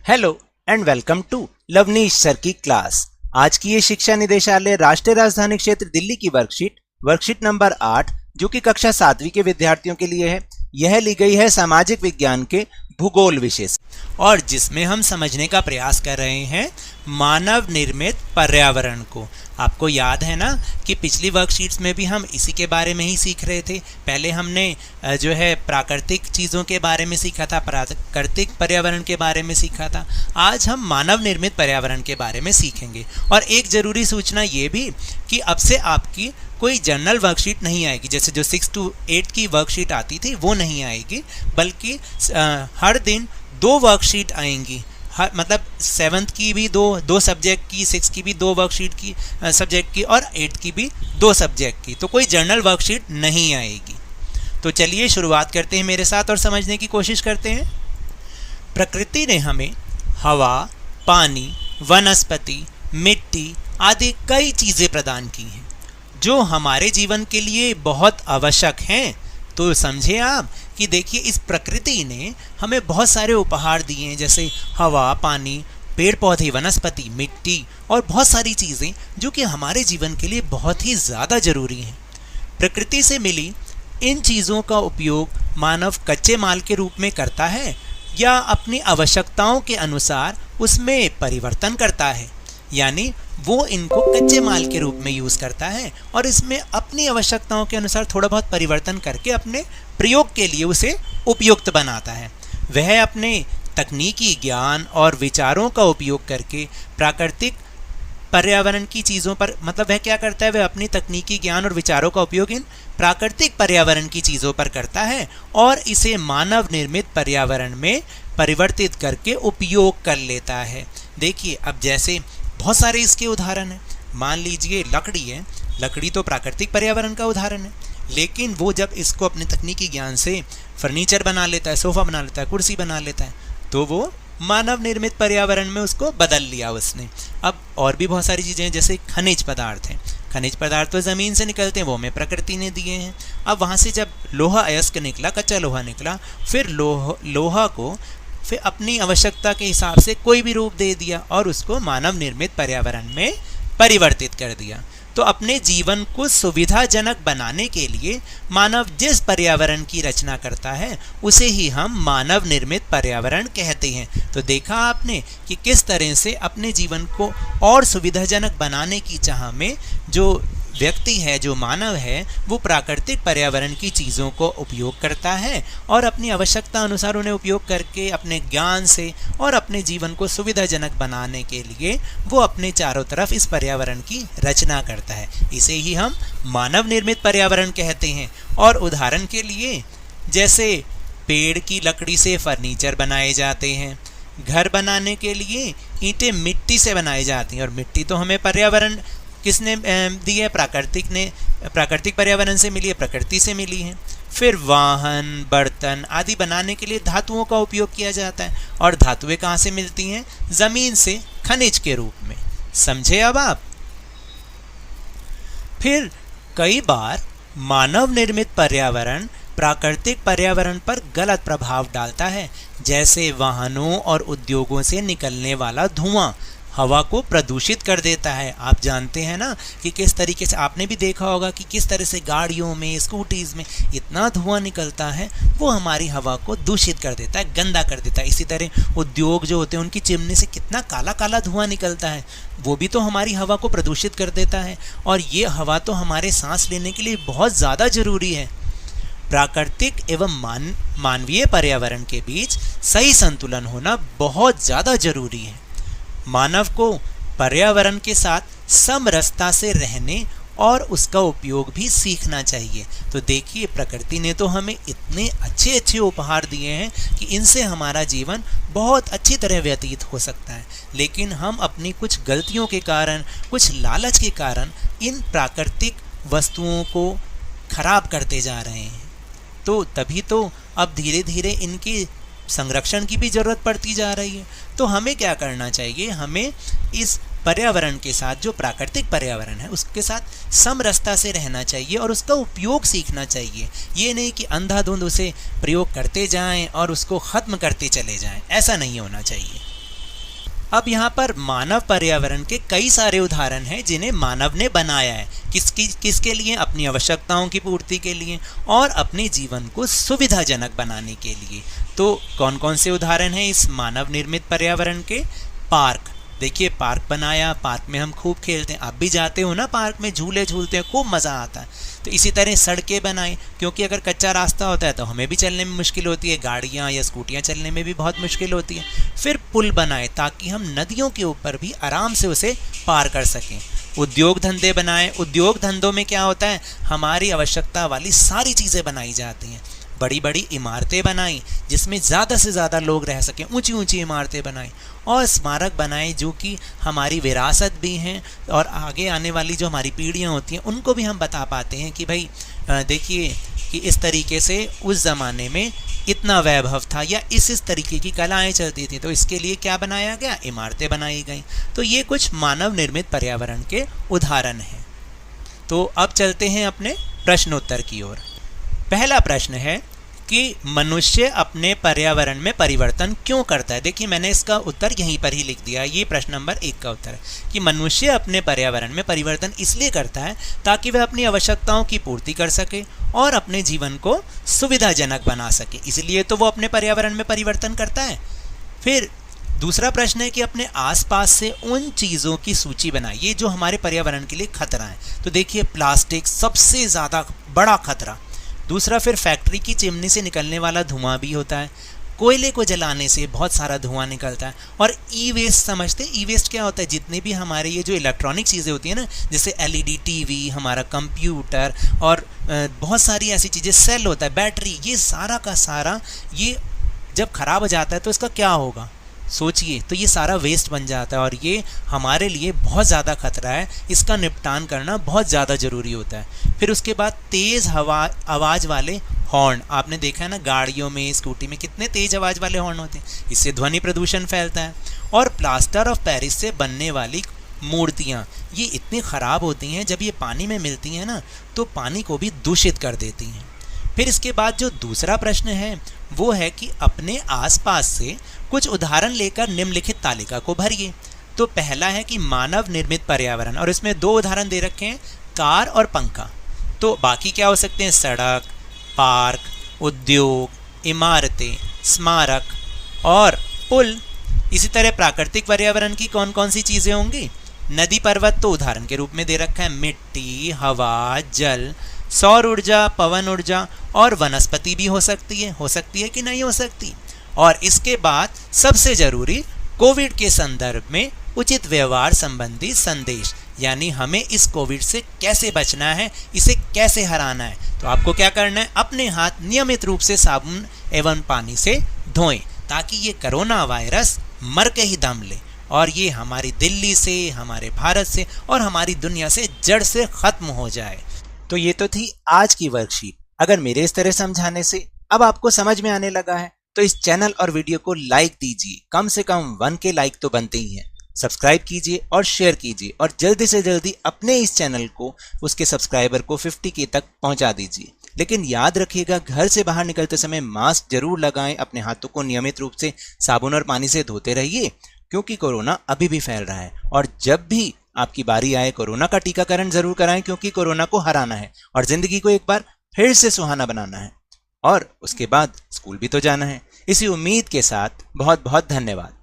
Hello and welcome to Lavneesh sir की class. आज की ये शिक्षा निदेशालय राष्ट्रीय राजधानी क्षेत्र दिल्ली की वर्कशीट नंबर 8 जो कि कक्षा 7वीं के विद्यार्थियों के लिए है। यह ली गई है सामाजिक विज्ञान के भूगोल विषय से और जिसमें हम समझने का प्रयास कर रहे हैं मानव निर्मित पर्यावरण को। आपको याद है ना कि पिछली वर्कशीट्स में भी हम इसी के बारे में ही सीख रहे थे। पहले हमने जो है प्राकृतिक चीज़ों के बारे में सीखा था, प्राकृतिक पर्यावरण के बारे में सीखा था। आज हम मानव निर्मित पर्यावरण के बारे में सीखेंगे। और एक ज़रूरी सूचना ये भी कि अब से आपकी कोई जनरल वर्कशीट नहीं आएगी, जैसे जो 6 to 8 की वर्कशीट आती थी वो नहीं आएगी, बल्कि हर दिन 2 वर्कशीट आएंगी। मतलब 7th की भी दो सब्जेक्ट की, 6 की भी 2 वर्कशीट की सब्जेक्ट की और 8 की भी 2 सब्जेक्ट की। तो कोई जनरल वर्कशीट नहीं आएगी। तो चलिए शुरुआत करते हैं मेरे साथ और समझने की कोशिश करते हैं। प्रकृति ने हमें हवा, पानी, वनस्पति, मिट्टी आदि कई चीज़ें प्रदान की हैं जो हमारे जीवन के लिए बहुत आवश्यक हैं। तो समझे आप कि देखिए इस प्रकृति ने हमें बहुत सारे उपहार दिए हैं, जैसे हवा, पानी, पेड़ पौधे, वनस्पति, मिट्टी और बहुत सारी चीज़ें जो कि हमारे जीवन के लिए बहुत ही ज़्यादा ज़रूरी हैं। प्रकृति से मिली इन चीज़ों का उपयोग मानव कच्चे माल के रूप में करता है या अपनी आवश्यकताओं के अनुसार उसमें परिवर्तन करता है, यानी वो इनको कच्चे माल के रूप में यूज़ करता है और इसमें अपनी आवश्यकताओं के अनुसार थोड़ा बहुत परिवर्तन करके अपने प्रयोग के लिए उसे उपयुक्त बनाता है। वह अपने तकनीकी ज्ञान और विचारों का उपयोग करके प्राकृतिक पर्यावरण की चीज़ों पर, मतलब वह क्या करता है, वह अपनी तकनीकी ज्ञान और विचारों का उपयोग इन प्राकृतिक पर्यावरण की चीज़ों पर करता है और इसे मानव निर्मित पर्यावरण में परिवर्तित करके उपयोग कर लेता है। देखिए अब जैसे बहुत सारे इसके उदाहरण हैं। मान लीजिए लकड़ी है, लकड़ी तो प्राकृतिक पर्यावरण का उदाहरण है, लेकिन वो जब इसको अपने तकनीकी ज्ञान से फर्नीचर बना लेता है, सोफ़ा बना लेता है, कुर्सी बना लेता है, तो वो मानव निर्मित पर्यावरण में उसको बदल लिया उसने। अब और भी बहुत सारी चीज़ें हैं, जैसे खनिज पदार्थ हैं। खनिज पदार्थ तो ज़मीन से निकलते हैं, वो हमें प्रकृति ने दिए हैं। अब वहाँ से जब लोहा अयस्क निकला, कच्चा लोहा निकला, फिर लोहा को फिर अपनी आवश्यकता के हिसाब से कोई भी रूप दे दिया और उसको मानव निर्मित पर्यावरण में परिवर्तित कर दिया। तो अपने जीवन को सुविधाजनक बनाने के लिए मानव जिस पर्यावरण की रचना करता है उसे ही हम मानव निर्मित पर्यावरण कहते हैं। तो देखा आपने कि किस तरह से अपने जीवन को और सुविधाजनक बनाने की चाह में जो व्यक्ति है, जो मानव है, वो प्राकृतिक पर्यावरण की चीज़ों को उपयोग करता है और अपनी आवश्यकता अनुसार उन्हें उपयोग करके अपने ज्ञान से और अपने जीवन को सुविधाजनक बनाने के लिए वो अपने चारों तरफ इस पर्यावरण की रचना करता है। इसे ही हम मानव निर्मित पर्यावरण कहते हैं। और उदाहरण के लिए जैसे पेड़ की लकड़ी से फर्नीचर बनाए जाते हैं, घर बनाने के लिए ईंटें मिट्टी से बनाई जाती हैं और मिट्टी तो हमें पर्यावरण किसने दी है, प्राकृतिक पर्यावरण से मिली है, प्रकृति से मिली है। फिर वाहन, बर्तन आदि बनाने के लिए धातुओं का उपयोग किया जाता है और धातुएं कहाँ से मिलती हैं, ज़मीन से, खनिज के रूप में। समझे अब आप। फिर कई बार मानव निर्मित पर्यावरण प्राकृतिक पर्यावरण पर गलत प्रभाव डालता है, जैसे वाहनों और उद्योगों से निकलने वाला धुआं हवा को प्रदूषित कर देता है। आप जानते हैं ना कि किस तरीके से, आपने भी देखा होगा कि किस तरह से गाड़ियों में, स्कूटीज़ में इतना धुआं निकलता है, वो हमारी हवा को दूषित कर देता है, गंदा कर देता है। इसी तरह उद्योग जो होते हैं उनकी चिमनी से कितना काला काला धुआं निकलता है, वो भी तो हमारी हवा को प्रदूषित कर देता है। और ये हवा तो हमारे सांस लेने के लिए बहुत ज़्यादा ज़रूरी है। प्राकृतिक एवं मानवीय पर्यावरण के बीच सही संतुलन होना बहुत ज़्यादा ज़रूरी है। मानव को पर्यावरण के साथ समरसता से रहने और उसका उपयोग भी सीखना चाहिए। तो देखिए प्रकृति ने तो हमें इतने अच्छे अच्छे उपहार दिए हैं कि इनसे हमारा जीवन बहुत अच्छी तरह व्यतीत हो सकता है, लेकिन हम अपनी कुछ गलतियों के कारण, कुछ लालच के कारण इन प्राकृतिक वस्तुओं को खराब करते जा रहे हैं। तो तभी तो अब धीरे धीरे इनकी संरक्षण की भी ज़रूरत पड़ती जा रही है। तो हमें क्या करना चाहिए, हमें इस पर्यावरण के साथ, जो प्राकृतिक पर्यावरण है उसके साथ समरसता से रहना चाहिए और उसका उपयोग सीखना चाहिए। ये नहीं कि अंधाधुंध उसे प्रयोग करते जाएं और उसको ख़त्म करते चले जाएं, ऐसा नहीं होना चाहिए। अब यहाँ पर मानव पर्यावरण के कई सारे उदाहरण हैं जिन्हें मानव ने बनाया है, किसके लिए? अपनी आवश्यकताओं की पूर्ति के लिए और अपने जीवन को सुविधाजनक बनाने के लिए। तो कौन कौन से उदाहरण हैं इस मानव निर्मित पर्यावरण के? पार्क, देखिए पार्क बनाया, पार्क में हम खूब खेलते हैं, आप भी जाते हो ना पार्क में, झूले झूलते हैं, खूब मज़ा आता है। तो इसी तरह सड़कें बनाई, क्योंकि अगर कच्चा रास्ता होता है तो हमें भी चलने में मुश्किल होती है, गाड़ियाँ या स्कूटियाँ चलने में भी बहुत मुश्किल होती है। फिर पुल बनाए ताकि हम नदियों के ऊपर भी आराम से उसे पार कर सकें। उद्योग धंधे बनाए, उद्योग धंधों में क्या होता है, हमारी आवश्यकता वाली सारी चीज़ें बनाई जाती हैं। बड़ी बड़ी इमारतें बनाई जिसमें ज़्यादा से ज़्यादा लोग रह सकें, ऊंची ऊंची इमारतें बनाई, और स्मारक बनाए जो कि हमारी विरासत भी हैं और आगे आने वाली जो हमारी पीढ़ियां होती हैं उनको भी हम बता पाते हैं कि भाई देखिए कि इस तरीके से उस ज़माने में इतना वैभव था या इस तरीके की कलाएं चलती थी, तो इसके लिए क्या बनाया गया? इमारतें बनाई गई। तो ये कुछ मानव निर्मित पर्यावरण के उदाहरण हैं। तो अब चलते हैं अपने प्रश्नोत्तर की ओर। पहला प्रश्न है कि मनुष्य अपने पर्यावरण में परिवर्तन क्यों करता है? देखिए मैंने इसका उत्तर यहीं पर ही लिख दिया, ये प्रश्न नंबर 1 का उत्तर है कि मनुष्य अपने पर्यावरण में परिवर्तन इसलिए करता है ताकि वह अपनी आवश्यकताओं की पूर्ति कर सके और अपने जीवन को सुविधाजनक बना सके, इसलिए तो वो अपने पर्यावरण में परिवर्तन करता है। फिर दूसरा प्रश्न है कि अपने आसपास से उन चीज़ों की सूची बनाइए जो हमारे पर्यावरण के लिए खतरा है। तो देखिए प्लास्टिक सबसे ज़्यादा बड़ा खतरा। दूसरा, फिर फैक्ट्री की चिमनी से निकलने वाला धुआं भी होता है, कोयले को जलाने से बहुत सारा धुआं निकलता है। और ई वेस्ट समझते हैं, ई वेस्ट क्या होता है? जितने भी हमारे ये जो इलेक्ट्रॉनिक चीज़ें होती हैं ना, जैसे एलईडी टीवी, हमारा कंप्यूटर और बहुत सारी ऐसी चीज़ें, सेल होता है, बैटरी, ये सारा का सारा ये जब खराब हो जाता है तो इसका क्या होगा सोचिए। तो ये सारा वेस्ट बन जाता है और ये हमारे लिए बहुत ज़्यादा खतरा है, इसका निपटान करना बहुत ज़्यादा ज़रूरी होता है। फिर उसके बाद तेज़ आवाज़ वाले हॉर्न, आपने देखा है ना गाड़ियों में, स्कूटी में कितने तेज़ आवाज़ वाले हॉर्न होते हैं, इससे ध्वनि प्रदूषण फैलता है। और प्लास्टर ऑफ पेरिस से बनने वाली मूर्तियाँ, ये इतनी ख़राब होती हैं, जब ये पानी में मिलती हैं ना तो पानी को भी दूषित कर देती हैं। फिर इसके बाद जो दूसरा प्रश्न है वो है कि अपने आसपास से कुछ उदाहरण लेकर निम्नलिखित तालिका को भरिए। तो पहला है कि मानव निर्मित पर्यावरण, और इसमें 2 उदाहरण दे रखे हैं, कार और पंखा। तो बाकी क्या हो सकते हैं? सड़क, पार्क, उद्योग, इमारतें, स्मारक और पुल। इसी तरह प्राकृतिक पर्यावरण की कौन कौन सी चीज़ें होंगी? नदी पर्वत तो उदाहरण के रूप में दे रखा है, मिट्टी, हवा, जल, सौर ऊर्जा, पवन ऊर्जा और वनस्पति भी हो सकती है कि नहीं हो सकती। और इसके बाद सबसे जरूरी, कोविड के संदर्भ में उचित व्यवहार संबंधी संदेश, यानी हमें इस कोविड से कैसे बचना है, इसे कैसे हराना है। तो आपको क्या करना है? अपने हाथ नियमित रूप से साबुन एवं पानी से धोएं ताकि ये कोरोना वायरस मर के ही दम ले और ये हमारी दिल्ली से, हमारे भारत से और हमारी दुनिया से जड़ से खत्म हो जाए। तो ये तो थी आज की वर्कशीट। अगर मेरे इस तरह समझाने से अब आपको समझ में आने लगा है तो इस चैनल और वीडियो को लाइक दीजिए, कम से कम 1 के लाइक तो बनते ही हैं। सब्सक्राइब कीजिए और शेयर कीजिए और जल्दी से जल्दी अपने इस चैनल को, उसके सब्सक्राइबर को 50 के तक पहुंचा दीजिए। लेकिन याद रखिएगा, घर से बाहर निकलते समय मास्क जरूर लगाएं, अपने हाथों को नियमित रूप से साबुन और पानी से धोते रहिए क्योंकि कोरोना अभी भी फैल रहा है। और जब भी आपकी बारी आए कोरोना का टीकाकरण जरूर कराएं क्योंकि कोरोना को हराना है और जिंदगी को एक बार फिर से सुहाना बनाना है। और उसके बाद स्कूल भी तो जाना है। इसी उम्मीद के साथ बहुत बहुत धन्यवाद।